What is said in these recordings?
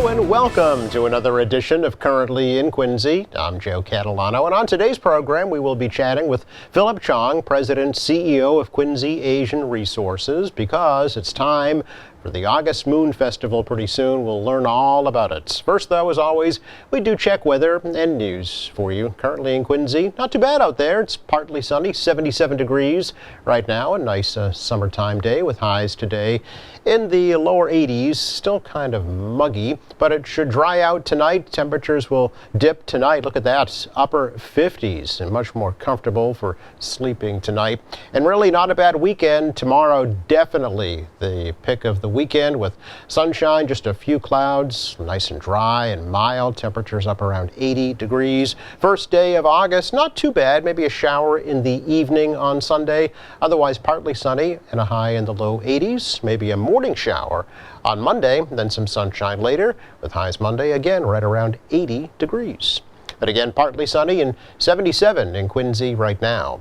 Hello and welcome to another edition of Currently in Quincy. I'm Joe Catalano, and on today's program we will be chatting with Philip Chong, President CEO of Quincy Asian Resources, because it's time for the August Moon Festival pretty soon. We'll learn all about it. First, though, as always, we do check weather and news for you. Currently in Quincy, not too bad out there. It's partly sunny, 77 degrees right now. A nice summertime day with highs today in the lower 80s. Still kind of muggy, but it should dry out tonight. Temperatures will dip tonight. Look at that, upper 50s, and much more comfortable for sleeping tonight. And really not a bad weekend. Tomorrow, definitely the pick of the weekend with sunshine, just a few clouds, nice and dry and mild. Temperatures up around 80 degrees. First day of August, not too bad. Maybe a shower in the evening on Sunday. Otherwise partly sunny and a high in the low 80s. Maybe a morning shower on Monday, then some sunshine later with highs Monday again right around 80 degrees. But again, partly sunny and 77 in Quincy right now.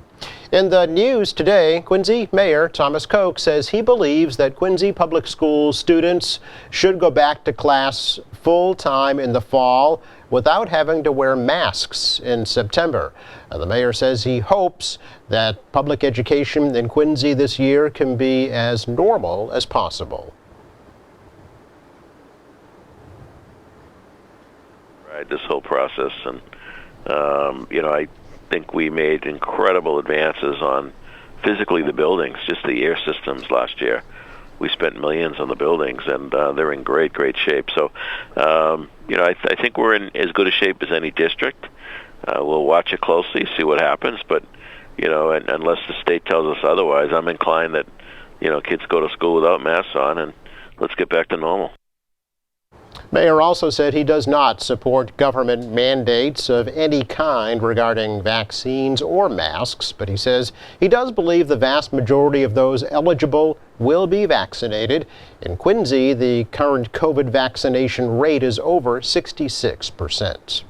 In the news today, Quincy Mayor Thomas Koch says he believes that Quincy Public Schools students should go back to class full-time in the fall without having to wear masks in September. The mayor says he hopes that public education in Quincy this year can be as normal as possible. Right, this whole process, and I think we made incredible advances on physically the buildings, just the air systems last year. We spent millions on the buildings, and they're in great shape. So, I think we're in as good a shape as any district. We'll watch it closely, see what happens, but, and unless the state tells us otherwise, I'm inclined that, kids go to school without masks on, and let's get back to normal. Mayor also said he does not support government mandates of any kind regarding vaccines or masks, but he says he does believe the vast majority of those eligible will be vaccinated. In Quincy, the current COVID vaccination rate is over 66%.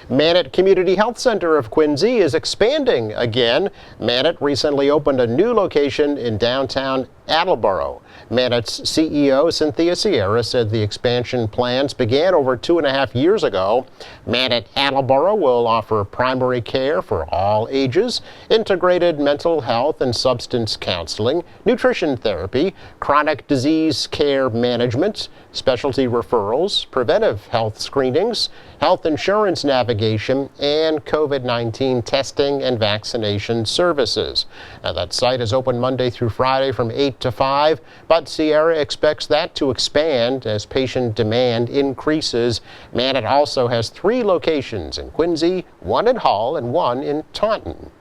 Mannett Community Health Center of Quincy is expanding again. Mannett recently opened a new location in downtown Attleboro. Mannett's CEO, Cynthia Sierra, said the expansion plans began over 2.5 years ago. Mannett Attleboro will offer primary care for all ages, integrated mental health and substance counseling, nutrition therapy, chronic disease care management, specialty referrals, preventive health screenings, health insurance navigation, and COVID-19 testing and vaccination services. Now, that site is open Monday through Friday from 8 to 5, but Sierra expects that to expand as patient demand increases. Mannett also has 3 locations in Quincy, 1 in Hull and 1 in Taunton.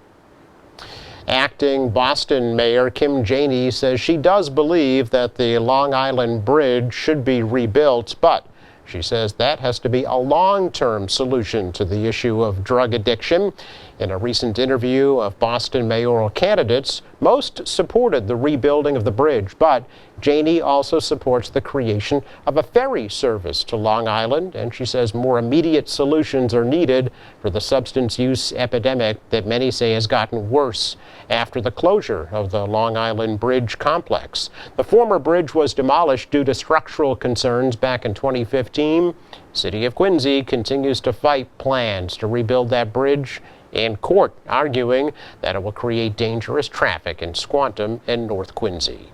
Acting Boston Mayor Kim Janey says she does believe that the Long Island Bridge should be rebuilt, but she says that has to be a long-term solution to the issue of drug addiction. In a recent interview of Boston mayoral candidates, most supported the rebuilding of the bridge, but Janey also supports the creation of a ferry service to Long Island, and she says more immediate solutions are needed for the substance use epidemic that many say has gotten worse after the closure of the Long Island Bridge complex. The former bridge was demolished due to structural concerns back in 2015. City of Quincy continues to fight plans to rebuild that bridge in court, arguing that it will create dangerous traffic in Squantum and North Quincy.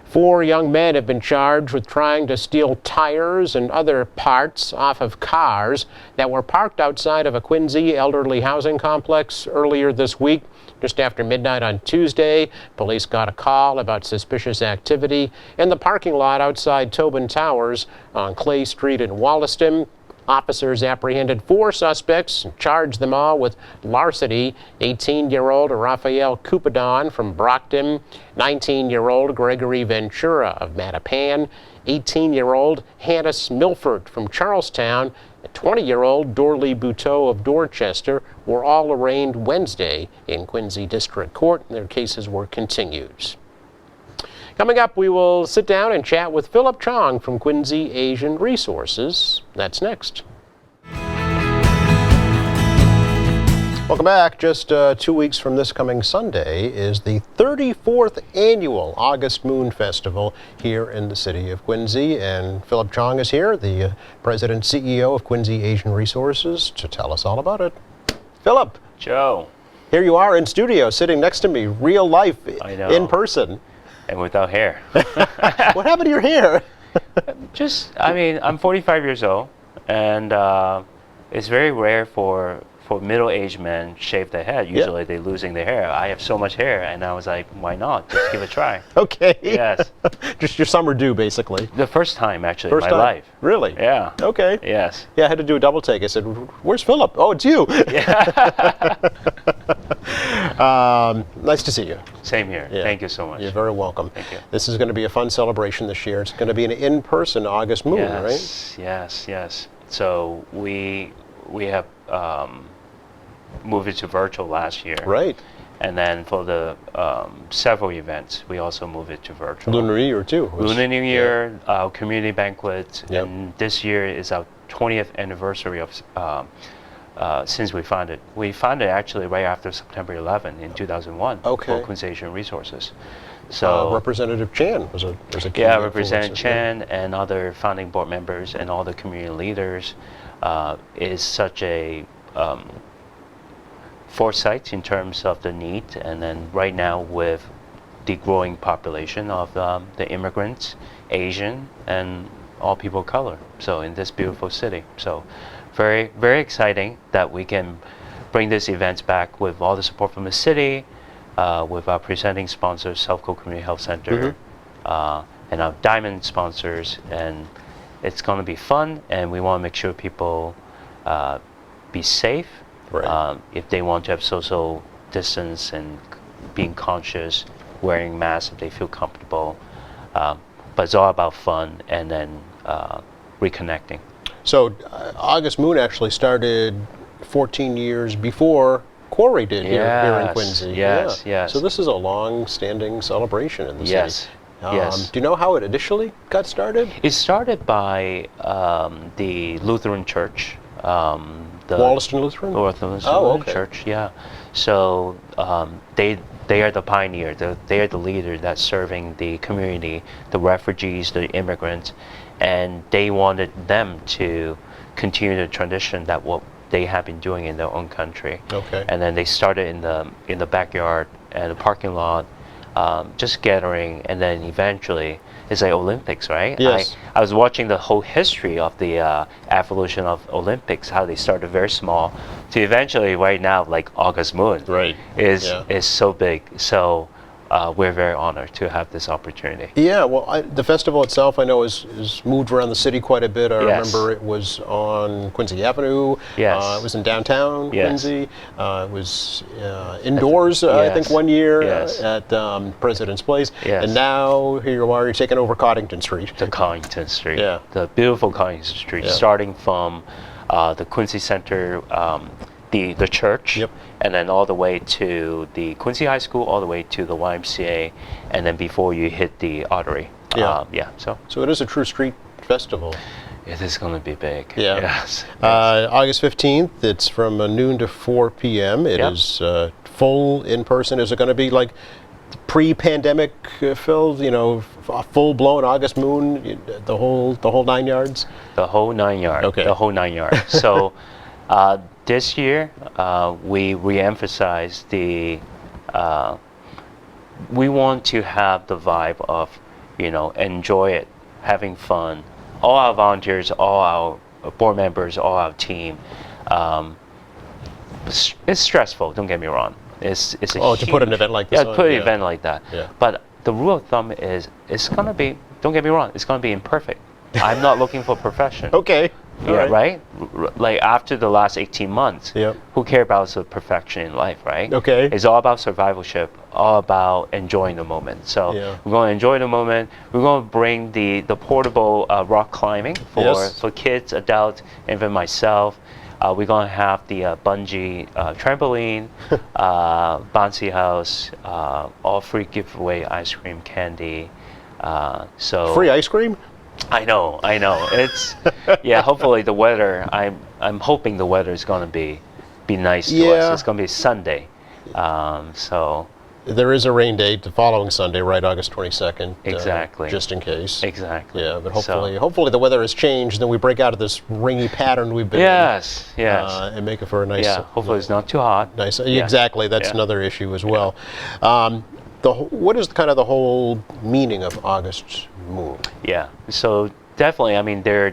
4 young men have been charged with trying to steal tires and other parts off of cars that were parked outside of a Quincy elderly housing complex earlier this week. Just after midnight on Tuesday, police got a call about suspicious activity in the parking lot outside Tobin Towers on Clay Street in Wollaston. Officers apprehended 4 suspects and charged them all with larceny. 18-year-old Rafael Cupadon from Brockton, 19-year-old Gregory Ventura of Mattapan, 18-year-old Hannes Milford from Charlestown, and 20-year-old Dorley Buteau of Dorchester were all arraigned Wednesday in Quincy District Court. Their cases were continued. Coming up, we will sit down and chat with Philip Chong from Quincy Asian Resources. That's next. Welcome back. Just 2 weeks from this coming Sunday is the 34th annual August Moon Festival here in the city of Quincy. And Philip Chong is here, the President CEO of Quincy Asian Resources, to tell us all about it. Philip. Joe. Here you are in studio, sitting next to me, real life, I know. in person. And without hair. What happened to your hair? I'm 45 years old, and it's very rare for middle-aged men shave their head. Usually they're losing their hair. I have so much hair, and I was like, why not? Just give it a try. Okay. Yes. Just your summer due, basically. The first time, actually, First in my time? life. Really? Yeah. Okay. Yes. Yeah, I had to do a double take. I said, where's Philip? Oh, it's you. Yeah. Nice to see you. Same here. Yeah. Thank you so much. You're very welcome. Thank you. This is going to be a fun celebration this year. It's going to be an in-person August Moon, right? Yes. So we have moved it to virtual last year. Right. And then for the several events, we also moved it to virtual. Lunar New Year, too. Lunar New Year, our community banquet, Yep. and this year is our 20th anniversary of since we founded. We founded actually right after September 11 in 2001 Okay. for Quincy Asian Resources. So Representative Chan was a key yeah, influence. Representative Chan and other founding board members and all the community leaders is such a foresight in terms of the need, and then right now with the growing population of the immigrants, Asian, and all people of color. So in this beautiful city, so very, very exciting that we can bring this event back with all the support from the city, with our presenting sponsors, Southco Community Health Center, and our diamond sponsors, and it's going to be fun, and we want to make sure people be safe. Right. If they want to have social distance and being conscious, wearing masks if they feel comfortable. But it's all about fun and then reconnecting. So August Moon actually started 14 years before Quarry did here in Quincy. Yes. So this is a long-standing celebration in the Yes. city. Yes. Do you know how it initially got started? It started by the Lutheran Church. The Wollaston Lutheran? Lutheran okay. Church, yeah. So they are the pioneer. They are the leader that's serving the community, the refugees, the immigrants, and they wanted them to continue the tradition that what they have been doing in their own country. Okay. And then they started in the backyard and the parking lot, just gathering, and then eventually it's like Olympics, right? Yes. I was watching the whole history of the evolution of Olympics, how they started very small to eventually right now like August Moon. Right. Is so big. So we're very honored to have this opportunity. Yeah, well, the festival itself, I know, is moved around the city quite a bit. I Yes. remember it was on Quincy Avenue. Yes. It was in downtown Yes. Quincy. It was indoors, I think, Yes. one year Yes. at President's Place. Yes. And now here you are, you're taking over Coddington Street. The Coddington Street. Yeah. The beautiful Coddington Street, Yeah. starting from the Quincy Center, the church, Yep. and then all the way to the Quincy High School, all the way to the YMCA, and then before you hit the artery. Yeah. So it is a true street festival. it is going to be big. Yeah. Yes. August 15th, it's from noon to 4 p.m. It Yep. is full in person. Is it going to be like pre-pandemic filled, a full-blown August Moon, the whole 9 yards? The whole 9 yards. Okay. The whole 9 yards. So this year we re-emphasize we want to have the vibe of, enjoy it, having fun. All our volunteers, all our board members, all our team. It's stressful. Don't get me wrong. It's a to put an event like this yeah, on, put an yeah. event like that. Yeah. But the rule of thumb is it's gonna be. Don't get me wrong. It's gonna be imperfect. I'm not looking for perfection. Okay. All Yeah, right. right? Like after the last 18 months, Yep. who cares about the perfection in life, right? Okay. It's all about survivalship, all about enjoying the moment. So Yeah. we're going to enjoy the moment. We're going to bring the portable rock climbing Yes. for kids, adults, even myself. We're going to have the bungee trampoline, bouncy house, all free giveaway ice cream, candy. So Free ice cream? I know. It's hopefully the weather. I'm hoping the weather is going to be be nice to Yeah. us. It's going to be Sunday. So There is a rain date the following Sunday, right, August 22nd. Exactly. Just in case. exactly. Yeah, but So- hopefully the weather has changed, and then we break out of this rainy pattern we've been Yes, in, yes. and make it for a nice. Yeah, hopefully it's not too hot. Nice. Yeah. Exactly. That's Yeah. another issue as well. What is kind of the whole meaning of August Moon? Yeah. So definitely, I mean, there are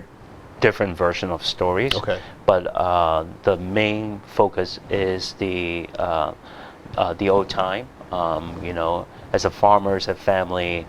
different versions of stories. Okay. But the main focus is the old time. You know, as a farmer, as a family,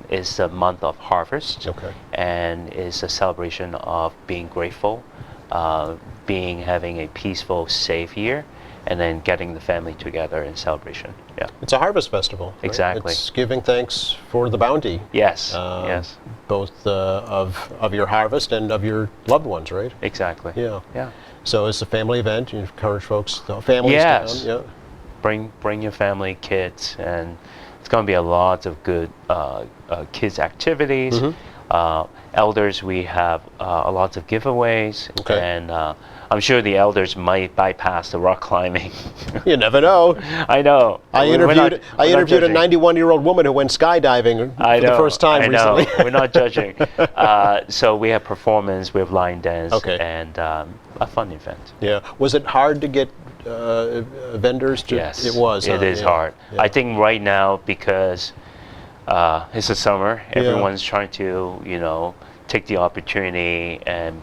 is a month of harvest. Okay. And is a celebration of being grateful, having a peaceful, safe year, and then getting the family together in celebration. Yeah. It's a harvest festival. Right? Exactly. It's giving thanks for the bounty. Yes. Um, yes. Both of your harvest and of your loved ones, right? Exactly. Yeah. Yeah. So it's a family event. You encourage folks, the families Yes. down. Yeah. Bring your family, kids, and it's going to be a lot of good kids activities. Mm-hmm. Elders, we have a lot of giveaways, Okay. and I'm sure the elders might bypass the rock climbing. You never know. I know. I We're not- interviewed we're not a judging. 91-year-old woman who went skydiving I for know, the first time I know. recently. We're not judging. So we have performance, we have line dance, Okay. and a fun event. Yeah. Was it hard to get vendors to? Yes, It was. It huh? is Yeah. hard. Yeah. I think right now because it's the summer, everyone's trying to take the opportunity and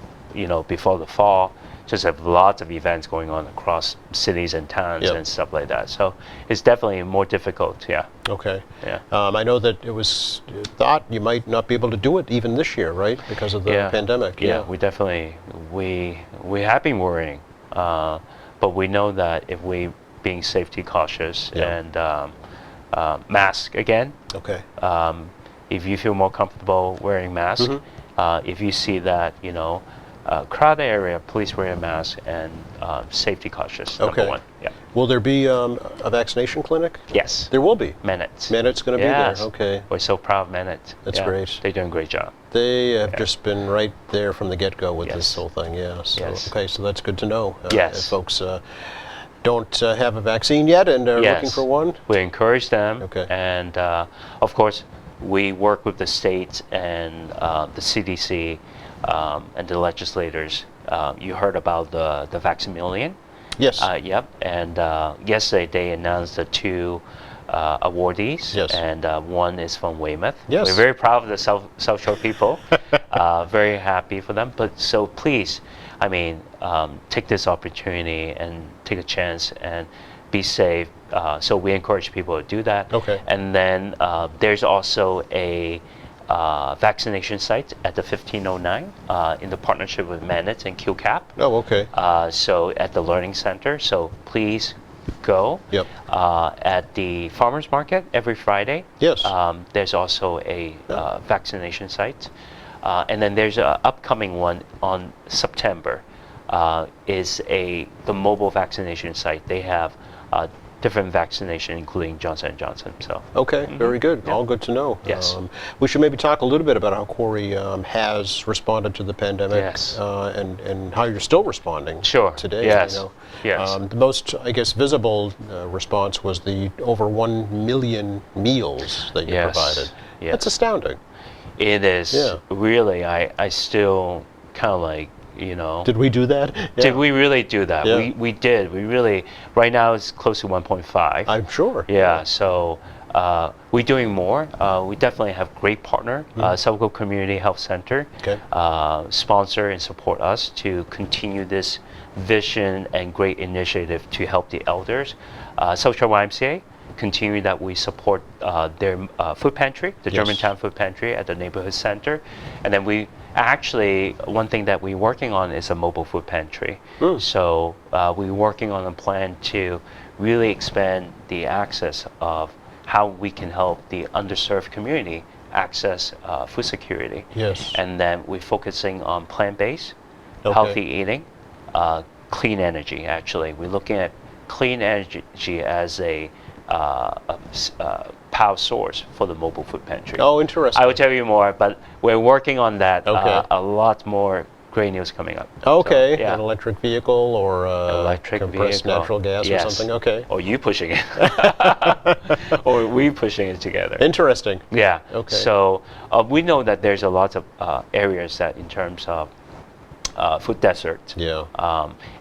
before the fall, just have lots of events going on across cities and towns Yep. and stuff like that. So it's definitely more difficult. Yeah. Okay. Yeah. I know that it was thought you might not be able to do it even this year, right? Because of the pandemic. Yeah, we definitely we have been worrying, but we know that if we being safety cautious Yeah. and mask again. Okay. If you feel more comfortable wearing mask, Mm-hmm. if you see that crowded area, please wear a mask and safety cautious. Okay. Number one. Yeah. Will there be a vaccination clinic? Yes. There will be. Minutes. Minut's going to Yes. be there. Okay. We're so proud of Minute. That's great. They're doing a great job. They have just been right there from the get-go with this Yes. whole thing. Yeah. So, Yes. Okay. So that's good to know. Yes. If folks don't have a vaccine yet and are looking Yes. for one. We encourage them. Okay. And of course, we work with the states and the CDC and the legislators. You heard about the Vaccine Million. Yes. Yep. And yesterday they announced the two awardees. Yes. And one is from Weymouth. Yes. We're very proud of the South Shore people. Very happy for them. But so please, I mean, take this opportunity and take a chance and be safe. So we encourage people to do that. Okay. And then there's also a vaccination site at the 1509 in the partnership with Manit and QCAP. Oh, okay. So at the Learning Center. So please go. Yep. At the farmers market every Friday. Yes. There's also a vaccination site. And then there's an upcoming one on September. Is the mobile vaccination site. They have different vaccination, including Johnson & Johnson. So Okay, very good. Yeah. All good to know. Yes. We should maybe talk a little bit about how Quarry has responded to the pandemic Yes. and how you're still responding Sure. today. Yes. You know. Yes. The most, I guess, visible response was the over 1 million meals that you Yes. provided. Yes. That's astounding. it is Yeah. really. I still kind of like Did we do that? Did we really do that? Yeah. We did. We really. Right now it's close to 1.5. I'm sure. Yeah, so we're doing more. We definitely have great partner, Selco Community Health Center, Okay. sponsor and support us to continue this vision and great initiative to help the elders. South Shore YMCA, continue that we support their food pantry, the Yes. Germantown Food Pantry at the neighborhood center, and then we actually one thing that we're working on is a mobile food pantry. So we're working on a plan to really expand the access of how we can help the underserved community access food security. Yes. And then we're focusing on plant-based, Okay. healthy eating, clean energy. Actually, we're looking at clean energy as a power source for the mobile food pantry. Oh, interesting. I will tell you more, but we're working on that Okay. a lot more great news coming up. Okay, So, yeah. an electric vehicle or Electric compressed vehicle. natural gas or Yes. something. Okay, Or you pushing it. Or we pushing it together. interesting. Yeah. Okay. So we know that there's a lot of areas that in terms of food desert. Yeah.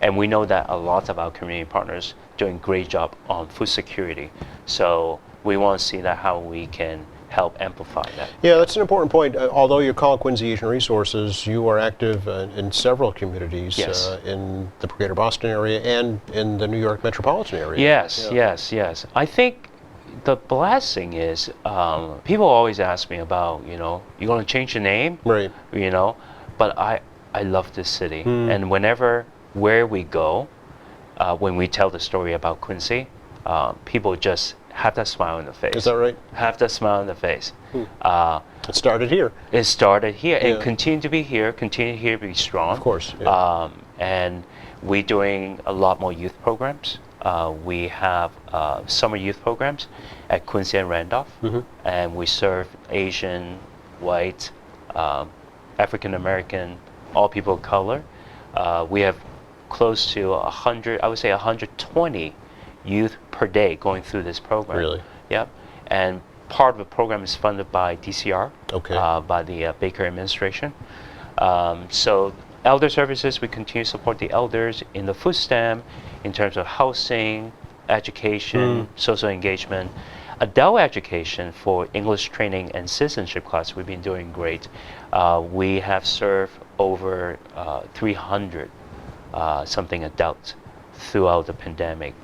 And we know that a lot of our community partners doing great job on food security. So we want to see that how we can help amplify that. Yeah, that's an important point. Although you call Quincy Asian Resources, you are active in several communities Yes. in the Greater Boston area and in the New York metropolitan area. Yes, Yeah. yes. I think the blessing is people always ask me about, you're going to change the name, Right. but I love this city. And where we go, when we tell the story about Quincy, people just have that smile on the face. Is that right? Have that smile on the face. It started here. It started here and Yeah. continue to be here, continue here to be strong. Of course. Yeah. And we're doing a lot more youth programs. We have summer youth programs at Quincy and Randolph, and we serve Asian, white, African American, all people of color. We have close to 100, I would say 120 youth per day going through this program. Really? Yep. And part of the program is funded by DCR, Okay. by the Baker administration. So elder services, we continue to support the elders in the food stamp in terms of housing, education, social engagement. Adult education for English training and citizenship class, we've been doing great. We have served over 300 something adults throughout the pandemic.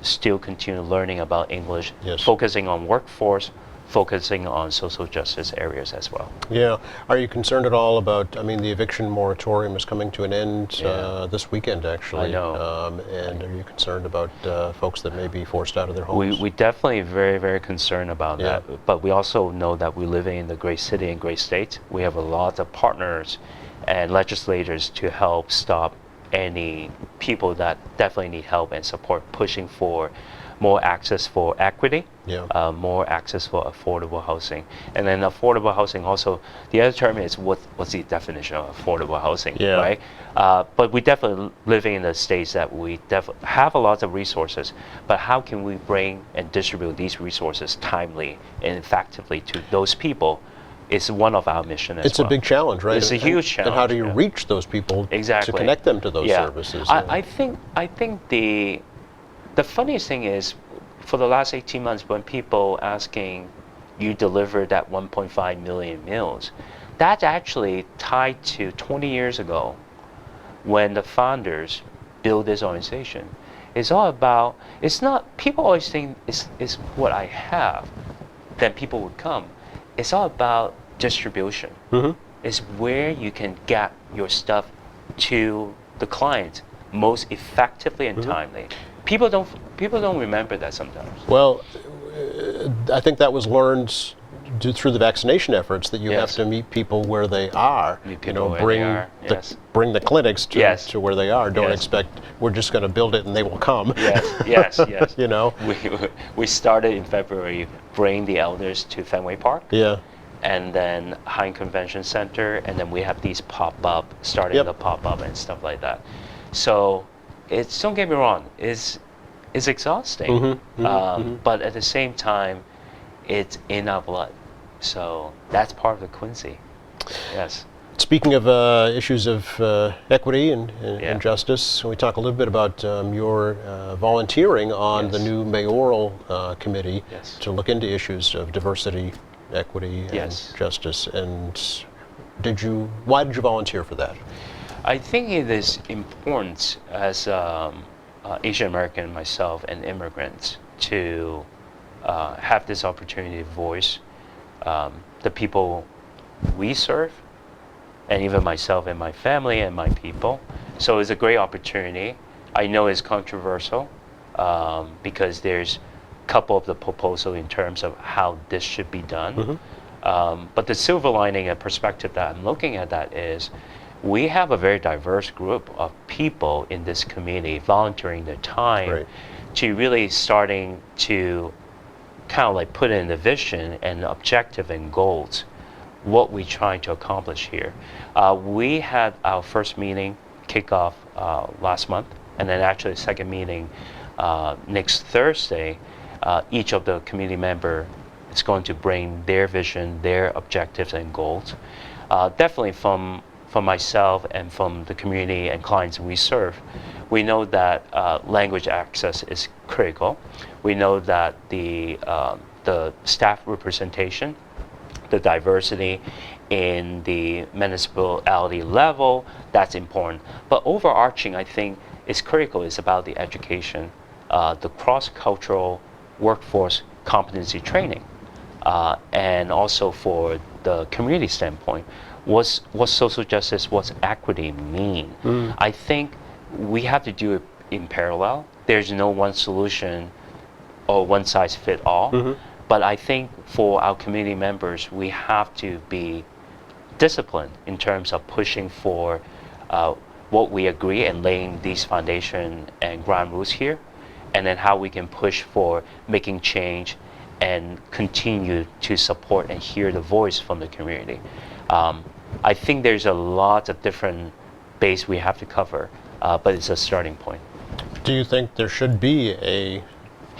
Still continue learning about English, Yes. focusing on workforce, focusing on social justice areas as well. Yeah. Are you concerned at all about, the eviction moratorium is coming to an end Yeah. this weekend, actually. I know. And are you concerned about folks that may be forced out of their homes? We definitely very, very concerned about Yeah. that. But we also know that we're living in the great city and great state. We have a lot of partners and legislators to help stop any people that definitely need help and support, pushing for more access for equity, Yeah. more access for affordable housing. And then affordable housing also, the other term is what's the definition of affordable housing, Yeah. right? But we definitely living in the states that we have a lot of resources, but how can we bring and distribute these resources timely and effectively to those people is one of our mission as It's well. a big challenge, right? It's a huge And how do challenge, you yeah. reach those people Exactly. to connect them to those Yeah. services? I think the funniest thing is, for the last 18 months, when people asking you deliver that 1.5 million meals, that's actually tied to 20 years ago when the founders built this organization. It's all about, it's not, people always think it's what I have, then people would come. It's all about distribution. It's where you can get your stuff to the client most effectively and timely. People don't remember that sometimes. Well, I think that was learned through the vaccination efforts, that you have Yes. to meet people where they are. Meet people where they are, yes. Bring the clinics to, Yes. to where they are. Don't Yes. expect we're just going to build it and they will come. Yes. You know? We started in February, bring the elders to Fenway Park, Yeah. and then Hine Convention Center, and then we have these pop-up, starting Yep. the pop-up and stuff like that. So it's, don't get me wrong, it's exhausting, but at the same time, it's in our blood. So that's part of the Quincy. Yes. Speaking of issues of equity and Yeah. justice, can we talk a little bit about your volunteering on the Yes. new mayoral committee Yes. to look into issues of diversity, equity, and Yes. justice? And why did you volunteer for that? I think it is important as Asian American myself and immigrants to have this opportunity to voice the people we serve, and even myself and my family and my people. So it's a great opportunity. I know it's controversial because there's a couple of the proposal in terms of how this should be done. But the silver lining and perspective that I'm looking at that is we have a very diverse group of people in this community volunteering their time Right. to really starting to kind of like put in the vision and objective and goals what we're trying to accomplish here. We had our first meeting kick off last month, and then actually the second meeting next Thursday. Each of the community member is going to bring their vision, their objectives and goals. Definitely from myself and from the community and clients we serve, we know that language access is critical. We know that the staff representation, the diversity in the municipality level, that's important. But overarching, I think, is critical is about the education, the cross-cultural workforce competency training, and also for the community standpoint, what's social justice, what's equity mean? I think we have to do it in parallel. There's no one solution or one size fit all. But I think for our community members, we have to be disciplined in terms of pushing for what we agree and laying these foundation and ground rules here, and then how we can push for making change and continue to support and hear the voice from the community. I think there's a lot of different base we have to cover, but it's a starting point. Do you think there should be a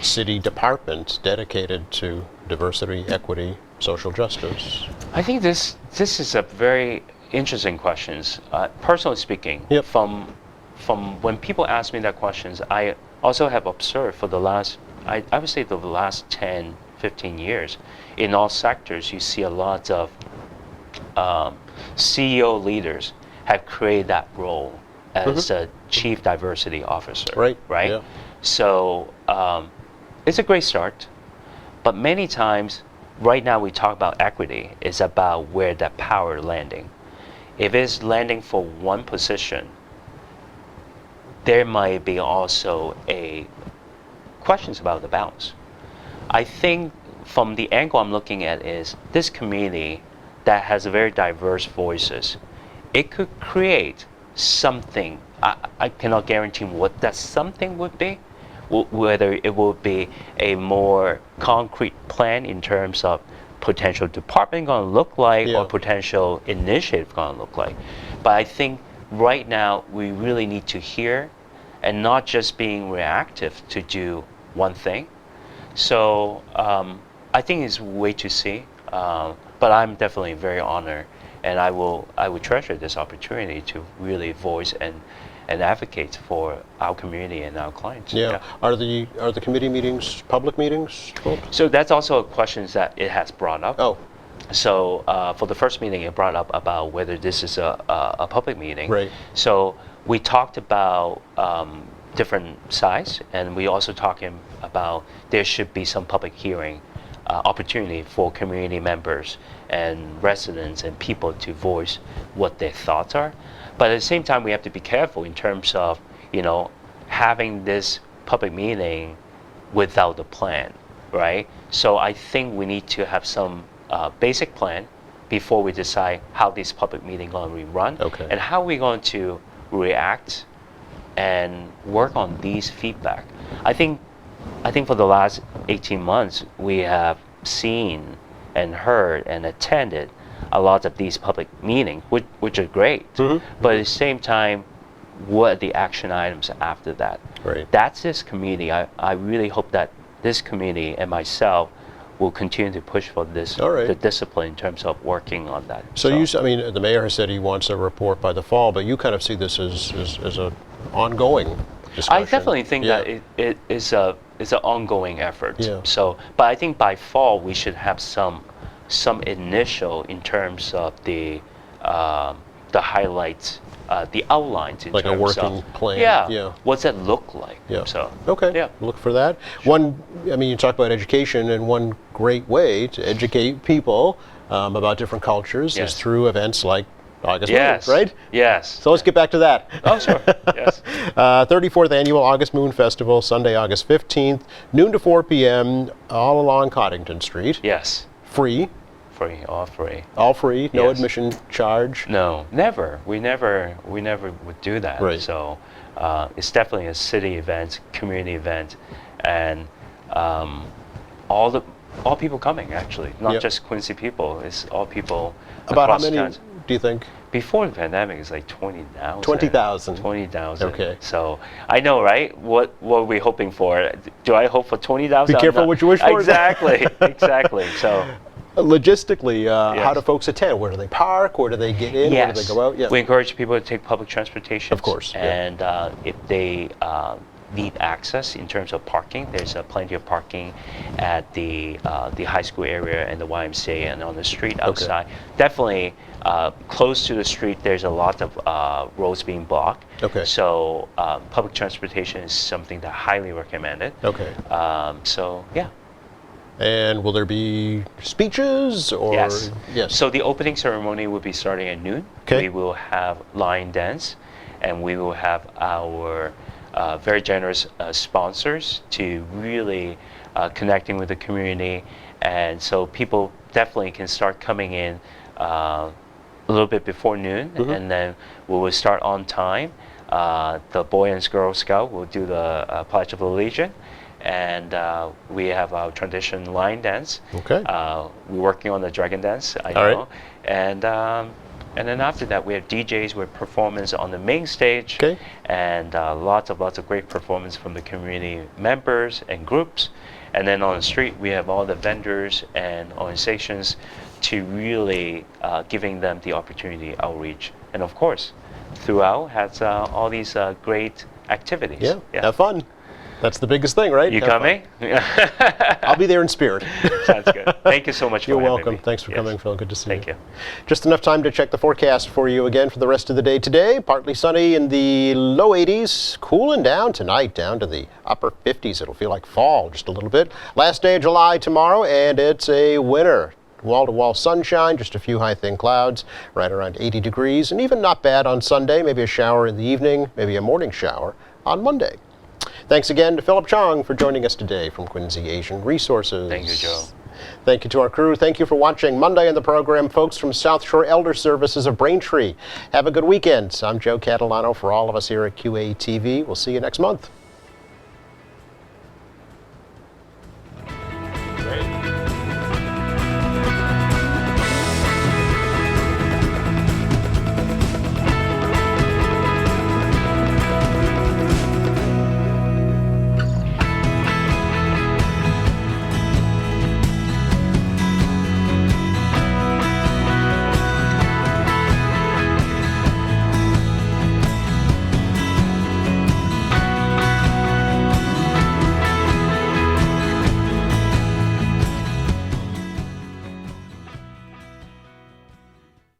city department dedicated to diversity, equity, social justice? I think this is a very interesting question. Personally speaking, Yep. from when people ask me that questions, I also have observed for the last, I would say the last 10, 15 years, in all sectors, you see a lot of CEO leaders have created that role as a chief diversity officer. Right. Right. Yeah. So it's a great start, but many times, right now we talk about equity. It's about where that power landing. If it's landing for one position, there might be also a questions about the balance. I think from the angle I'm looking at is this community that has very diverse voices. It could create something. I cannot guarantee what that something would be, whether it will be a more concrete plan in terms of potential department going to look like or potential initiative going to look like. But I think right now we really need to hear and not just being reactive to do one thing. So I think it's way to see, but I'm definitely very honored, and I would treasure this opportunity to really voice and advocate for our community and our clients. Yeah. Are the committee meetings public meetings? So that's also a question that it has brought up. Oh. So for the first meeting, it brought up about whether this is a public meeting. Right. So we talked about different size, and we also talking about there should be some public hearing opportunity for community members and residents and people to voice what their thoughts are. But at the same time, we have to be careful in terms of, having this public meeting without a plan, right? So I think we need to have some basic plan before we decide how this public meeting going to be run, Okay. and how we're going to react and work on these feedback. I think for the last 18 months, we have seen and heard and attended a lot of these public meetings, which are great. But at the same time, what are the action items after that? Right. That's this committee. I really hope that this committee and myself will continue to push for this, All right. the discipline in terms of working on that. So the mayor has said he wants a report by the fall, but you kind of see this as an ongoing discussion. I definitely think that it is an ongoing effort. Yeah. So, but I think by fall we should have some initial in terms of the highlights, the outlines in Like a terms working of, plan. Yeah. Yeah. What's that look like? Yeah. So. Okay. Yeah. Look for that. You talk about education, and one great way to educate people about different cultures Yes. is through events like August Yes. Moon, right? Yes. So let's get back to that. Oh, sure. Yes. 34th Annual August Moon Festival, Sunday, August 15th, noon to 4 p.m., all along Coddington Street. Yes. Free, Free. All free. all free, no Yes. admission charge. No, never. We never would do that. Right. So it's definitely a city event, community event, and all all people coming, actually, not Yep. just Quincy people. It's all people About how across many towns. do you think? Before the pandemic, it's like 20,000. 20,000. 20,000. Okay. So I know, right? What are we hoping for? Do I hope for 20,000? Be careful what you wish for. Exactly. Exactly. So. Logistically, how Yes. do folks attend? Where do they park? Where do they get in? Where do they go out? Yeah. We encourage people to take public transportation. Of course, yeah. And if they need access in terms of parking, there's plenty of parking at the high school area and the YMCA and on the street outside. Definitely close to the street, there's a lot of roads being blocked. Okay. So public transportation is something that I highly recommended. Okay. So yeah. And will there be speeches or? Yes. Yes. So the opening ceremony will be starting at noon. Okay. We will have line dance, and we will have our very generous sponsors to really connecting with the community, and so people definitely can start coming in a little bit before noon, and then we will start on time. The Boy and Girl Scout will do the Pledge of Allegiance. And we have our tradition line dance. Okay. We're working on the dragon dance, I All right. know. And then after that, we have DJs with performance on the main stage. Okay. And lots of great performance from the community members and groups. And then on the street, we have all the vendors and organizations to really giving them the opportunity outreach. And of course, throughout has all these great activities. Yeah. Have fun. That's the biggest thing, right? You Have coming? I'll be there in spirit. Sounds good. Thank you so much for You're having welcome. me. Thanks for Yes. coming, Phil. Good to see Thank you. you. Just enough time to check the forecast for you again for the rest of the day today. Partly sunny in the low 80s, cooling down tonight down to the upper 50s. It'll feel like fall just a little bit. Last day of July tomorrow, and it's a winter. Wall-to-wall sunshine, just a few high thin clouds, right around 80 degrees, and even not bad on Sunday. Maybe a shower in the evening, maybe a morning shower on Monday. Thanks again to Philip Chong for joining us today from Quincy Asian Resources. Thank you, Joe. Thank you to our crew. Thank you for watching Monday in the program, folks from South Shore Elder Services of Braintree. Have a good weekend. I'm Joe Catalano for all of us here at QATV. We'll see you next month.